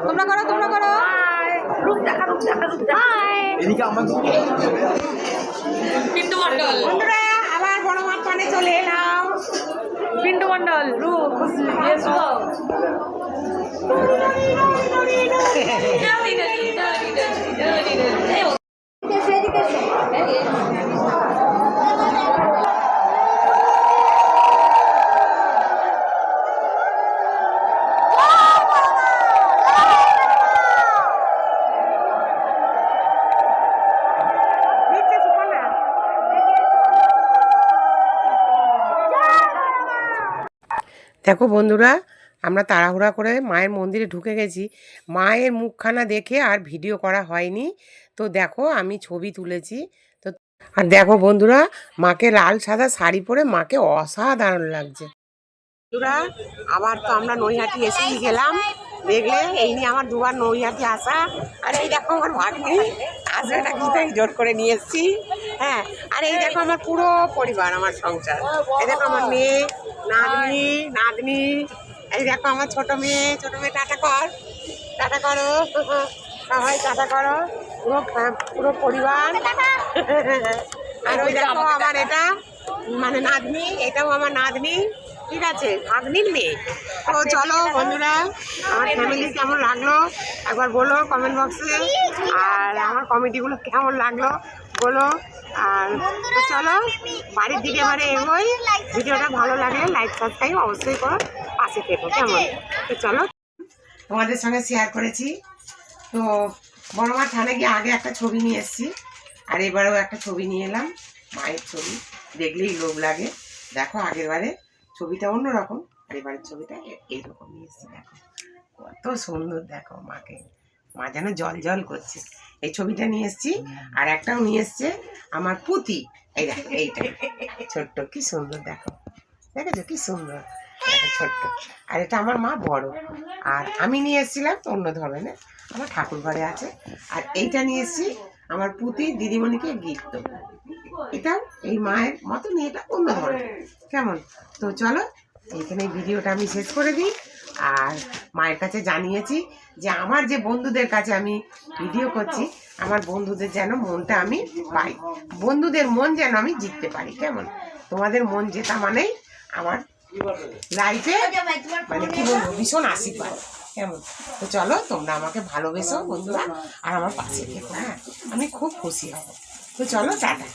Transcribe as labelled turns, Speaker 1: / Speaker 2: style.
Speaker 1: তোমরা করো তোমরা করো পিন্টু মন্ডল বন্ধুরা আবার বড় মাঠ পানে চলে এলাম। পিন্টু মন্ডল রু খুশি দেখো বন্ধুরা, আমরা তাড়াহুড়া করে মায়ের মন্দিরে ঢুকে গেছি। মায়ের মুখখানা দেখে আর ভিডিও করা হয়নি। তো দেখো আমি ছবি তুলেছি। তো আর দেখো বন্ধুরা, মাকে লাল সাদা শাড়ি পরে মাকে অসাধারণ লাগছে। বন্ধুরা আবার তো আমরা নৈহাটি এসেই গেলাম। দেখলে এই নিয়ে আমার দুবার নৈহাটি আসা। আর এই দেখো আমার ভাগ্নি আসবেটা গীতাই জোর করে নিয়ে এসেছি। হ্যাঁ, আর এই দেখো আমার পুরো পরিবার, আমার সংসার। এই দেখো আমার মেয়ে, নাতনি নাতনি, এই দেখো আমার ছোট মেয়ে টাটা কর, টাটা করো সবাই, টাটা করো পুরো পুরো পরিবার। আর ওই দেখো আমার এটা মানে নাতনি, এটাও আমার নাতনি, ঠিক আছে, ভাগ্নির মেয়ে। তো চলো বন্ধুরা, আমার ফ্যামিলি কেমন লাগলো একবার বলো কমেন্ট বক্সে, আর আমার কমেডিগুলো কেমন লাগলো বলো। আর তো চলো বাড়ির দিকে এবারে এগোই। ভিডিওটা ভালো লাগলে লাইক সাবস্ক্রাইব অবশ্যই করো, পাশে থেকো কেমন। তো চলো তোমাদের সঙ্গে শেয়ার করেছি। তো বড় মা থানে গিয়ে আগে একটা ছবি নিয়ে এসেছি, আর এবারেও একটা ছবি নিয়ে এলাম, মায়ের ছবি। দেখলেই লোভ লাগে। দেখো আগের বারে ছবিটা অন্যরকম, আর এবারের ছবিটা এইরকম নিয়ে এসেছি। দেখো কত সুন্দর, দেখো মাকে, মা যেন জল জল করছে। এই ছবিটা নিয়ে এসেছি। আর একটাও নিয়ে এসছে আমার পুতি, এই দেখো এইটা ছোট্ট, কি সুন্দর, দেখো দেখেছো কি সুন্দর, দেখো ছোট্ট। আর এটা আমার মা বড়। আর আমি নিয়ে এসেছিলাম অন্য ধরনের, আমার ঠাকুর ঘরে আছে। আর এইটা নিয়ে এসেছি আমার পুতি দিদিমণিকে গিফট দেবো। এটা এই মায়ের মতন, এটা অন্য ধরনের কেমন। তো চলো এইখানে ভিডিওটা আমি শেষ করে দিই। আর মায়ের কাছে জানিয়েছি যে আমার যে বন্ধুদের কাছে আমি ভিডিও করছি, আমার বন্ধুদের যেন মনটা আমি পাই, বন্ধুদের মন যেন আমি জিততে পারি কেমন। তোমাদের মন জেতা মানেই আমার লাইফে মানে কি বলবো, ভীষণ আশীর্বাদ কেমন। তো চলো তোমরা আমাকে ভালোবেসো বন্ধুরা, আর আমার পাশে থেকো। হ্যাঁ, আমি খুব খুশি হব। তো চলো টাটা।